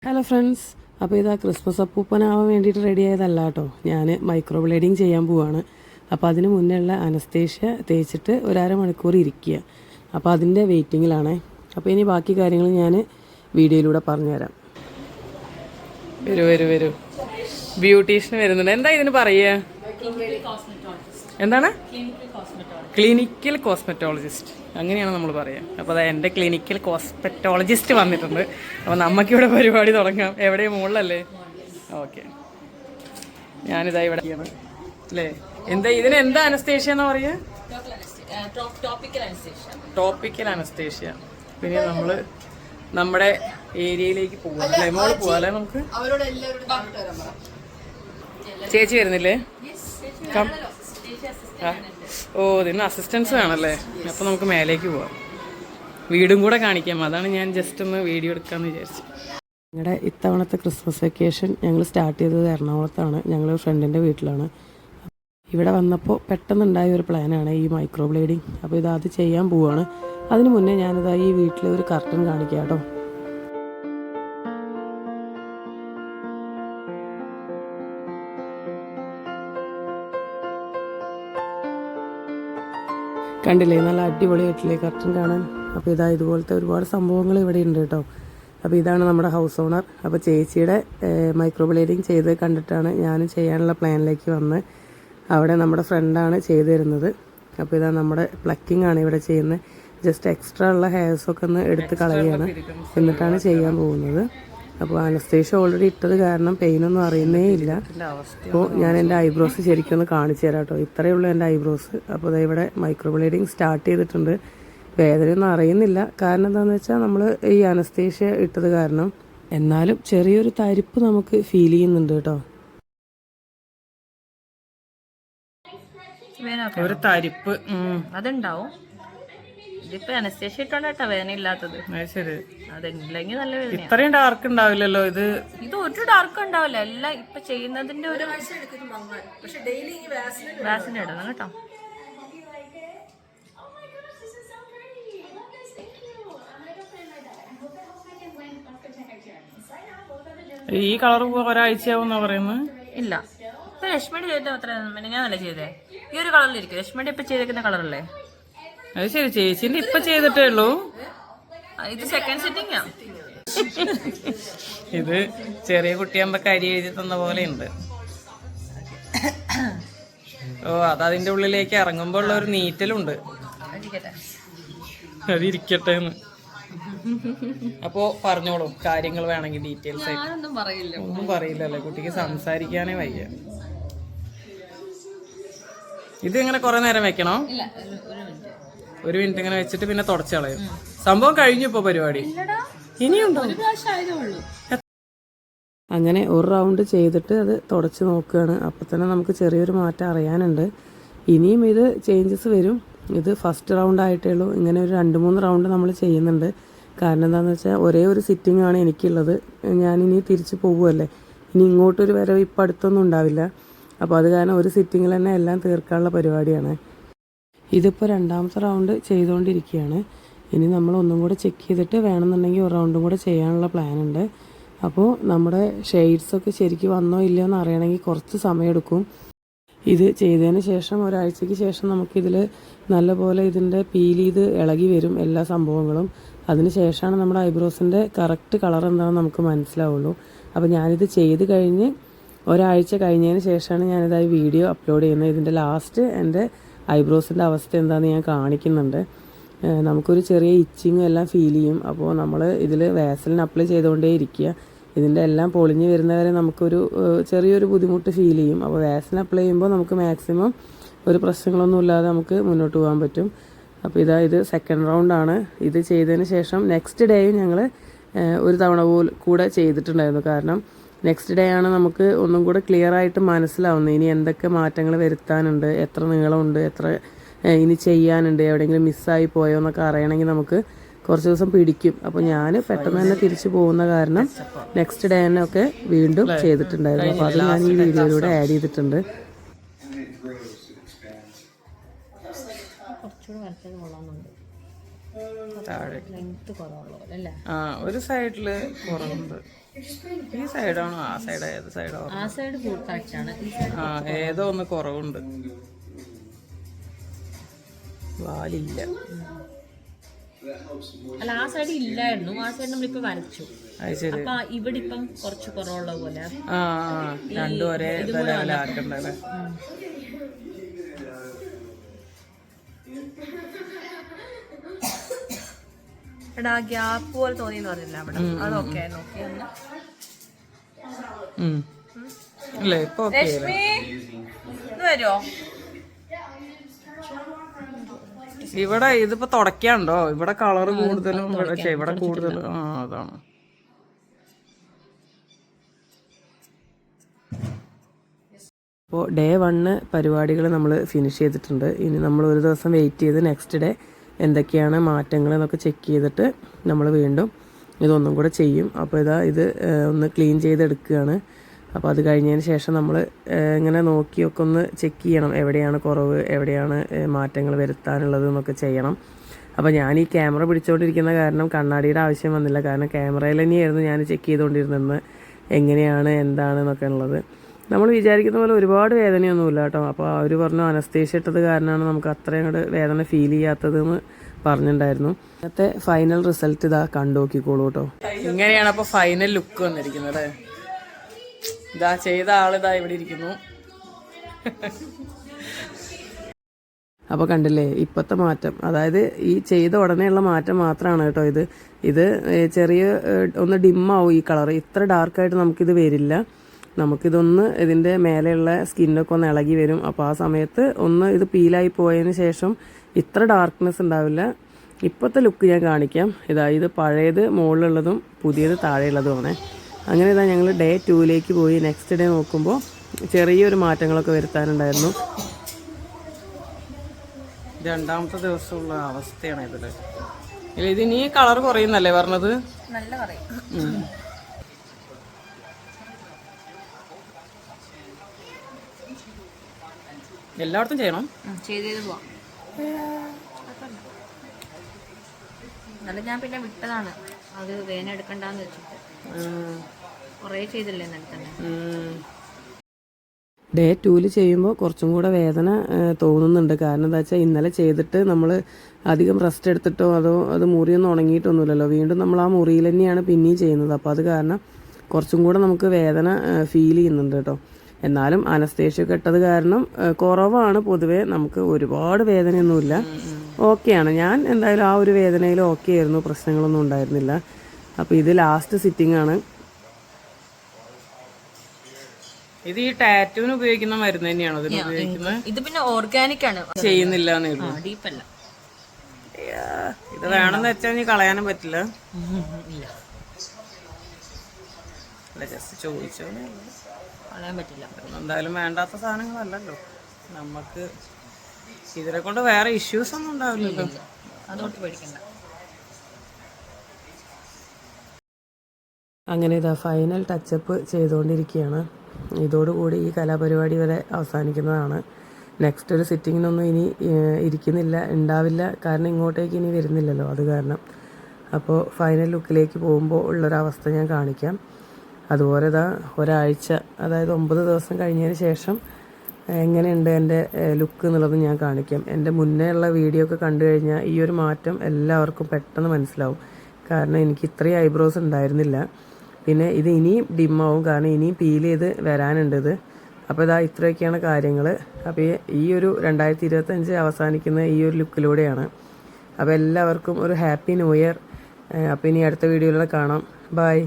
Hello friends, അപ്പോൾ ഇതാ Christmas അപ്പൂപ്പനാവാൻ വേണ്ടിയിട്ട് റെഡി ആയതല്ല കേട്ടോ. ഞാൻ മൈക്രോ ബ്ലേഡിങ് ചെയ്യാൻ പോവാണ്. അപ്പോൾ അതിന് മുന്നേ ഉള്ള അനസ്തേഷ്യ തേച്ചിട്ട് ഒരു അരമണിക്കൂർ ഇരിക്കുക. അപ്പോൾ അതിൻ്റെ വെയിറ്റിങ്ങിലാണേ. അപ്പോൾ ഇനി ബാക്കി കാര്യങ്ങൾ ഞാൻ വീഡിയോയിലൂടെ പറഞ്ഞുതരാം. വരൂ ബ്യൂട്ടീഷ്യന് വരുന്നുണ്ട്. എന്താ ഇതിന് പറയുക? എന്താണ്? ക്ലിനിക്കൽ കോസ്മെറ്റോളജിസ്റ്റ്, അങ്ങനെയാണ് നമ്മൾ പറയുക. അപ്പോൾ അത് എൻ്റെ ക്ലിനിക്കൽ കോസ്മെറ്റോളജിസ്റ്റ് വന്നിട്ടുണ്ട്. അപ്പോൾ നമുക്കിവിടെ പരിപാടി തുടങ്ങാം. എവിടെയും മുകളിലല്ലേ? ഓക്കെ, ഞാനിതാ ഇവിടെ അല്ലേ. എന്താ ഇതിന് എന്താ അനസ്തേഷ്യ എന്ന് പറയുക? Topical anaesthesia. പിന്നെ നമ്മൾ നമ്മുടെ ഏരിയയിലേക്ക് പോവാം അല്ലേ? മോള് പോവാം അല്ലേ? നമുക്ക് ചേച്ചി വരുന്നില്ലേ? ഓ, ഇതിന് അസിസ്റ്റൻസ് വേണമല്ലേ? അപ്പോൾ നമുക്ക് മേലേക്ക് പോവാം, വീടും കൂടെ കാണിക്കാം. അതാണ് ഞാൻ ജസ്റ്റ് ഒന്ന് വീഡിയോ എടുക്കാമെന്ന് വിചാരിച്ചു. ഞങ്ങളുടെ ഇത്തവണത്തെ ക്രിസ്മസ് വെക്കേഷൻ ഞങ്ങൾ സ്റ്റാർട്ട് ചെയ്തത് എറണാകുളത്താണ്. ഞങ്ങൾ ഫ്രണ്ടിൻ്റെ വീട്ടിലാണ്. ഇവിടെ വന്നപ്പോൾ പെട്ടെന്നുണ്ടായ ഒരു പ്ലാനാണ് ഈ മൈക്രോ ബ്ലേഡിങ്. അപ്പോൾ ഇത് ചെയ്യാൻ പോവുകയാണ്. അതിന് മുന്നേ ഞാനിതാ ഈ വീട്ടിലെ ഒരു കർട്ടൻ കാണിക്കാം കേട്ടോ. കണ്ടില്ലേ, നല്ല അടിപൊളിയായിട്ടില്ലേ കർട്ടൻ കാണാൻ? അപ്പോൾ ഇതുപോലത്തെ ഒരുപാട് സംഭവങ്ങൾ ഇവിടെ ഉണ്ട് കേട്ടോ. അപ്പോൾ ഇതാണ് നമ്മുടെ ഹൗസ് ഓണർ. അപ്പോൾ ചേച്ചിയുടെ മൈക്രോ ബ്ലേഡിങ് ചെയ്ത് കണ്ടിട്ടാണ് ഞാനും ചെയ്യാനുള്ള പ്ലാനിലേക്ക് വന്ന്. അവിടെ നമ്മുടെ ഫ്രണ്ടാണ് ചെയ്തു തരുന്നത്. അപ്പോൾ ഇതാ നമ്മുടെ പ്ലക്കിംഗ് ആണ് ഇവിടെ ചെയ്യുന്നത്. ജസ്റ്റ് എക്സ്ട്രാ ഉള്ള ഹെയർസൊക്കെ ഒന്ന് എടുത്ത് കളയുകയാണ്, എന്നിട്ടാണ് ചെയ്യാൻ പോകുന്നത്. അപ്പോൾ അനസ്തേഷ്യ ഓൾറെഡി ഇട്ടത് കാരണം പെയിനൊന്നും അറിയുന്നേ ഇല്ല. അപ്പോൾ ഞാൻ എൻ്റെ ഐബ്രോസ് ശരിക്കും ഒന്ന് കാണിച്ചു തരാം കേട്ടോ. ഇത്രയേ ഉള്ളൂ എൻ്റെ ഐബ്രോസ്. അപ്പോൾ ഇവിടെ മൈക്രോ ബ്ലേഡിങ് സ്റ്റാർട്ട് ചെയ്തിട്ടുണ്ട്. വേദനയൊന്നും അറിയുന്നില്ല. കാരണം എന്താണെന്ന് വെച്ചാൽ നമ്മൾ ഈ അനസ്തേഷ്യ ഇട്ടത് കാരണം. എന്നാലും ചെറിയൊരു തരിപ്പ് നമുക്ക് ഫീൽ ചെയ്യുന്നുണ്ട് കേട്ടോ. ഒരു തരിപ്പ് അതുണ്ടാവും. ഇതിപ്പോ അനസ്തേഷ്യ ഇട്ടോണ്ടാ വേദന ഇല്ലാത്തത്. ശരി, അതില്ലെങ്കിൽ നല്ല വേദന. ഇത്രയും ഡാർക്ക് ഉണ്ടാവില്ലല്ലോ ഇത് ഒരു ഡാർക്ക് ഉണ്ടാവില്ല. എല്ലാം ഇപ്പൊ ചെയ്യുന്നതിന്റെ ഒരു വാസിന് ഇടണം കേട്ടോ. ഈ കളർ ഒരാഴ്ചയാവുന്നാ പറയുന്നത്. ഇല്ല, ഇപ്പൊ രശ്മിയുടെ ചെയ്തിട്ട് അത്ര ഞാൻ നല്ല ചെയ്തേ. ഈ ഒരു കളറിലിരിക്കും. രശ്മിയുടെ ഇപ്പൊ ചെയ്തേക്കുന്ന കളറല്ലേ? അത് ശരി, ചേച്ചിന്റെ ഇപ്പൊ ചെയ്തിട്ടേ ഉള്ളൂ. ഇത് സെക്കൻഡ് സിറ്റിംഗാ. ഇത് ചെറിയ കുട്ടിയാകുമ്പോ കരി എഴുതി തന്ന പോലെ ഉണ്ട്. ഓ, അതതിന്റെ ഉള്ളിലേക്ക് ഇറങ്ങുമ്പോ ഉള്ള ഒരു നീറ്റലുണ്ട്. അതിരിക്കട്ടെ എന്ന്. അപ്പോ പറഞ്ഞോളൂ കാര്യങ്ങൾ വേണമെങ്കിൽ ഡീറ്റെയിൽസ് ആയിട്ട്. ഒന്നും പറയില്ലല്ലേ, കുട്ടിക്ക് സംസാരിക്കാനേ വയ്യ. ഇത് ഇങ്ങനെ കുറെ നേരം വെക്കണോ? ഒരു മിനിറ്റ് ഇങ്ങനെ വെച്ചിട്ട് പിന്നെ തുടച്ചു കളയും. സംഭവം കഴിഞ്ഞു ഇപ്പൊ പരിപാടി. ഇനിയുണ്ടോ? അങ്ങനെ ഒരു റൗണ്ട് ചെയ്തിട്ട് അത് തുടച്ച് നോക്കുകയാണ്. അപ്പം തന്നെ നമുക്ക് ചെറിയൊരു മാറ്റം അറിയാനുണ്ട്. ഇനിയും ഇത് ചേഞ്ചസ് വരും. ഇത് ഫസ്റ്റ് റൗണ്ട് ആയിട്ടേ ഉള്ളൂ. ഇങ്ങനെ ഒരു 2-3 റൗണ്ട് നമ്മൾ ചെയ്യുന്നുണ്ട്. കാരണം എന്താണെന്ന് വെച്ചാൽ ഒരേ ഒരു സിറ്റിംഗ് ആണ് എനിക്കുള്ളത്. ഞാനിനി തിരിച്ച് പോകുമല്ലേ. ഇനി ഇങ്ങോട്ടൊരു വരവ് ഇപ്പം അടുത്തൊന്നും ഉണ്ടാവില്ല. അപ്പോൾ അത് കാരണം ഒരു സിറ്റിങ്ങിൽ തന്നെ എല്ലാം തീർക്കാനുള്ള പരിപാടിയാണ്. ഇതിപ്പോൾ 2ാമത്തെ റൗണ്ട് ചെയ്തുകൊണ്ടിരിക്കുകയാണ്. ഇനി നമ്മൾ ഒന്നും കൂടെ ചെക്ക് ചെയ്തിട്ട് വേണമെന്നുണ്ടെങ്കിൽ ഒരു റൗണ്ടും കൂടെ ചെയ്യാനുള്ള പ്ലാൻ ഉണ്ട്. അപ്പോൾ നമ്മുടെ ഷെയ്ഡ്സൊക്കെ ശരിക്കും വന്നോ ഇല്ലയോ എന്ന് അറിയണമെങ്കിൽ കുറച്ച് സമയമെടുക്കും. ഇത് ചെയ്തതിന് ശേഷം ഒരാഴ്ചയ്ക്ക് ശേഷം നമുക്കിതിൽ നല്ലപോലെ ഇതിൻ്റെ പീൽ ചെയ്ത് ഇളകി വരും എല്ലാ സംഭവങ്ങളും. അതിന് ശേഷമാണ് നമ്മുടെ ഐബ്രോസിൻ്റെ കറക്റ്റ് കളർ എന്താണെന്ന് നമുക്ക് മനസ്സിലാവുള്ളൂ. അപ്പോൾ ഞാനിത് ചെയ്ത് കഴിഞ്ഞ് ഒരാഴ്ച കഴിഞ്ഞതിന് ശേഷമാണ് ഞാനിതായി വീഡിയോ അപ്ലോഡ് ചെയ്യുന്നത്. ഇതിൻ്റെ ലാസ്റ്റ് എൻ്റെ ഐബ്രോസിൻ്റെ അവസ്ഥ എന്താണെന്ന് ഞാൻ കാണിക്കുന്നുണ്ട്. നമുക്കൊരു ചെറിയ ഇച്ചിങ്ങും എല്ലാം ഫീൽ ചെയ്യും. അപ്പോൾ നമ്മൾ ഇതിൽ വാസലിൻ അപ്ലൈ ചെയ്തുകൊണ്ടേ ഇരിക്കുക. ഇതിൻ്റെ എല്ലാം പൊളിഞ്ഞ് വരുന്നവരെ നമുക്കൊരു ചെറിയൊരു ബുദ്ധിമുട്ട് ഫീൽ ചെയ്യും. അപ്പോൾ വാസലിൻ അപ്ലൈ ചെയ്യുമ്പോൾ നമുക്ക് മാക്സിമം ഒരു പ്രശ്നങ്ങളൊന്നും ഇല്ലാതെ നമുക്ക് മുന്നോട്ട് പോകാൻ പറ്റും. അപ്പോൾ ഇത് സെക്കൻഡ് റൗണ്ടാണ്. ഇത് ചെയ്തതിന് ശേഷം നെക്സ്റ്റ് ഡേയും ഞങ്ങൾ ഒരു തവണ കൂടെ ചെയ്തിട്ടുണ്ടായിരുന്നു. കാരണം നെക്സ്റ്റ് ഡേ ആണ് നമുക്ക് ഒന്നും കൂടെ ക്ലിയർ ആയിട്ട് മനസ്സിലാവുന്നത്. ഇനി എന്തൊക്കെ മാറ്റങ്ങൾ വരുത്താനുണ്ട്, എത്ര നീളമുണ്ട്, എത്ര ഇനി ചെയ്യാനുണ്ട്, എവിടെയെങ്കിലും മിസ്സായി പോയോ എന്നൊക്കെ അറിയണമെങ്കിൽ നമുക്ക് കുറച്ച് ദിവസം പിടിക്കും. അപ്പോൾ ഞാൻ പെട്ടെന്ന് തന്നെ തിരിച്ചു പോകുന്ന കാരണം നെക്സ്റ്റ് ഡേ തന്നെ ഒക്കെ വീണ്ടും ചെയ്തിട്ടുണ്ടായിരുന്നു. അപ്പോൾ അത് ഞാൻ ഈ വീഡിയോയിലൂടെ ആഡ് ചെയ്തിട്ടുണ്ട്. ഒരു സൈഡില് കുറവുണ്ട്. ഈ സൈഡാണോ ആ സൈഡ്? ഏത് സൈഡോ? ആ സൈഡ് ഫുൾ കറക്റ്റാണ്. ഈ സൈഡ് ആ ഏതോ ഒന്ന് കുറവുണ്ട്. വാലില്ല. അല്ല, ആ സൈഡ് ഇല്ലായിരുന്നു. ആ സൈഡ് നമ്മളിപ്പോ വരച്ചു. അത് ശരി. അപ്പൊ ഇവിടെ ഇപ്പം കുറച്ച് കുറവുള്ള പോലെ. ആ രണ്ടും ഒരേ ലെവലാക്കണ്ടല്ലേ? എടാ ഗ്യാപ്പ് പോലെ തോന്നിയെന്ന് പറഞ്ഞില്ല അവിടെ. അതൊക്കെ നോക്കി അല്ലേ? ഇപ്പൊ രശ്മി വരുമോ? ഇവിടെ ഇതിപ്പോ തുടക്കാണ്ടോ? ഇവിടെ കളറ് കൂടുതലും ഇവിടെ കൂടുതലും. ആ അതാണ്. അപ്പോൾ ഡേ 1 പരിപാടികൾ നമ്മൾ ഫിനിഷ് ചെയ്തിട്ടുണ്ട്. ഇനി നമ്മൾ ഒരു ദിവസം വെയിറ്റ് ചെയ്ത് നെക്സ്റ്റ് ഡേ എന്തൊക്കെയാണ് മാറ്റങ്ങൾ എന്നൊക്കെ ചെക്ക് ചെയ്തിട്ട് നമ്മൾ വീണ്ടും ഇതൊന്നും കൂടെ ചെയ്യും. അപ്പോൾ ഇത് ഒന്ന് ക്ലീൻ ചെയ്തെടുക്കുകയാണ്. അപ്പോൾ അത് കഴിഞ്ഞതിന് ശേഷം നമ്മൾ ഇങ്ങനെ നോക്കിയൊക്കെ ഒന്ന് ചെക്ക് ചെയ്യണം, എവിടെയാണ് കുറവ്, എവിടെയാണ് മാറ്റങ്ങൾ വരുത്താനുള്ളത് എന്നൊക്കെ ചെയ്യണം. അപ്പോൾ ഞാൻ ഈ ക്യാമറ പിടിച്ചുകൊണ്ടിരിക്കുന്ന കാരണം കണ്ണാടിയുടെ ആവശ്യം വന്നില്ല. കാരണം ക്യാമറയിൽ തന്നെയായിരുന്നു ഞാൻ ചെക്ക് ചെയ്തുകൊണ്ടിരുന്നത് എങ്ങനെയാണ് എന്താണെന്നൊക്കെ ഉള്ളത്. നമ്മൾ വിചാരിക്കുന്ന പോലെ ഒരുപാട് വേദനയൊന്നുമില്ല കേട്ടോ. അപ്പോൾ അവർ പറഞ്ഞു അനസ്തേഷ്യ ഇട്ടത് കാരണമാണ് നമുക്ക് അത്രയും കൂടെ വേദന ഫീൽ ചെയ്യാത്തതെന്ന് പറഞ്ഞിട്ടുണ്ടായിരുന്നു. ഇന്നത്തെ ഫൈനൽ റിസൾട്ട് ഇതാ കണ്ടു നോക്കിക്കോളൂ കേട്ടോ. ഇങ്ങനെയാണ് അപ്പോൾ ഫൈനൽ ലുക്ക് വന്നിരിക്കുന്നത്. ഇതാ ചെയ്ത ആളിതാ ഇവിടെ ഇരിക്കുന്നു. അപ്പോൾ കണ്ടില്ലേ ഇപ്പോഴത്തെ മാറ്റം? അതായത് ഈ ചെയ്ത ഉടനെയുള്ള മാറ്റം മാത്രമാണ് കേട്ടോ ഇത് ചെറിയ ഒന്ന് ഡിമ്മാവും ഈ കളർ. ഇത്ര ഡാർക്കായിട്ട് നമുക്കിത് വരില്ല. നമുക്കിതൊന്ന് ഇതിൻ്റെ മേലെയുള്ള സ്കിന്നൊക്കെ ഒന്ന് ഇളകി വരും. അപ്പോൾ ആ സമയത്ത് ഒന്ന് ഇത് പീലായി പോയതിന് ശേഷം ഇത്ര ഡാർക്ക്നെസ് ഉണ്ടാവില്ല. ഇപ്പോഴത്തെ ലുക്ക് ഞാൻ കാണിക്കാം. ഇത് പഴയത് മുകളിലുള്ളതും പുതിയത് താഴെയുള്ളതുമാണ്. അങ്ങനെ ഞങ്ങൾ ഡേ 2ലേക്ക് പോയി. നെക്സ്റ്റ് ഡേ നോക്കുമ്പോൾ ചെറിയൊരു മാറ്റങ്ങളൊക്കെ വരുത്താനുണ്ടായിരുന്നു. രണ്ടാമത്തെ ദിവസമുള്ള അവസ്ഥയാണ് ഇതിൽ. ഇതിനി കളർ കുറയുന്നല്ലേ പറഞ്ഞത്? നല്ല പറയും. എല്ലായിടത്തും ചെയ്യണം. ചെയ്ത് പോവാം. ഞാൻ പിന്നെ വിട്ടതാണ്, അത് വേദന എടുക്കണ്ടെന്ന് വെച്ചിട്ട്. കുറേ ചെയ്തില്ലേ എന്നാലും തന്നെ. ഡേ 2 ചെയ്യുമ്പോൾ കുറച്ചും കൂടെ വേദന തോന്നുന്നുണ്ട്. കാരണം എന്താ വെച്ചാൽ ഇന്നലെ ചെയ്തിട്ട് നമ്മൾ അധികം റെസ്റ്റ് എടുത്തിട്ടോ അത് മുറിയൊന്നും ഉണങ്ങിയിട്ടൊന്നുമില്ലല്ലോ. വീണ്ടും നമ്മൾ ആ മുറിയിൽ തന്നെയാണ് പിന്നെയും ചെയ്യുന്നത്. അപ്പോൾ അത് കാരണം കുറച്ചും കൂടെ നമുക്ക് വേദന ഫീൽ ചെയ്യുന്നുണ്ട് കേട്ടോ. എന്നാലും അനസ്തേഷ്യ ഇട്ടത് കാരണം കുറവാണ്. പൊതുവേ നമുക്ക് ഒരുപാട് വേദനയൊന്നുമില്ല. ഓക്കെയാണ്. ഞാൻ എന്തായാലും ആ ഒരു വേദനയിൽ ഓക്കെ ആയിരുന്നു, പ്രശ്നങ്ങളൊന്നും ഉണ്ടായിരുന്നില്ല. അപ്പോൾ ഇത് ലാസ്റ്റ് സിറ്റിംഗ് ആണ്. ഇത് ഈ ടാറ്റൂവിന് ഉപയോഗിക്കുന്ന മരുന്ന് തന്നെയാണോ ഇതിന് ഉപയോഗിക്കുന്നത്? ഇത് പിന്നെ ഓർഗാനിക് ആണ്, ചെയ്യുന്നില്ല. ഡീപ്പല്ല. ഇത് വേണമെന്ന് വെച്ചാൽ നീ കളയാനും പറ്റില്ല. ജസ്റ്റ് ചോദിച്ചോ, കളയാൻ പറ്റില്ല. എന്തായാലും വേണ്ടാത്ത സാധനങ്ങളല്ലല്ലോ നമുക്ക്. ഇതിനെ കൊണ്ട് വേറെ ഇഷ്യൂസ് ഒന്നും ഉണ്ടാവില്ലല്ലോ, അതോട്ട് പേടിക്കണ്ട. അങ്ങനെ ഇതാ ഫൈനൽ ടച്ചപ്പ് ചെയ്തുകൊണ്ടിരിക്കുകയാണ്. ഇതോടുകൂടി ഈ കലാപരിപാടി വരെ അവസാനിക്കുന്നതാണ്. നെക്സ്റ്റ് ഒരു സിറ്റിങ്ങിനൊന്നും ഇനി ഉണ്ടാവില്ല. കാരണം ഇങ്ങോട്ടേക്ക് ഇനി വരുന്നില്ലല്ലോ, അത് കാരണം. അപ്പോൾ ഫൈനൽ ലുക്കിലേക്ക് പോകുമ്പോൾ ഉള്ളൊരവസ്ഥ ഞാൻ കാണിക്കാം. അതുപോലെ ഒരാഴ്ച, അതായത് 9 ദിവസം കഴിഞ്ഞതിന് ശേഷം എങ്ങനെയുണ്ട് എൻ്റെ ലുക്ക് എന്നുള്ളത് ഞാൻ കാണിക്കാം. എൻ്റെ മുന്നേ ഉള്ള വീഡിയോ ഒക്കെ കണ്ടു കഴിഞ്ഞാൽ ഈ ഒരു മാറ്റം എല്ലാവർക്കും പെട്ടെന്ന് മനസ്സിലാവും. കാരണം എനിക്ക് ഇത്രയും ഐബ്രോസ് ഉണ്ടായിരുന്നില്ല. പിന്നെ ഇത് ഇനിയും ഡിമ്മാവും, കാരണം ഇനിയും പീൽ ചെയ്ത് വരാനുണ്ട്. അപ്പോൾ ഇത്രയൊക്കെയാണ് കാര്യങ്ങൾ. അപ്പോൾ ഈ ഒരു 2025 അവസാനിക്കുന്ന ഈ ഒരു ലുക്കിലൂടെയാണ്. അപ്പോൾ എല്ലാവർക്കും ഒരു ഹാപ്പി ന്യൂ ഇയർ. അപ്പോൾ ഇനി അടുത്ത വീഡിയോയിലൂടെ കാണാം. ബൈ.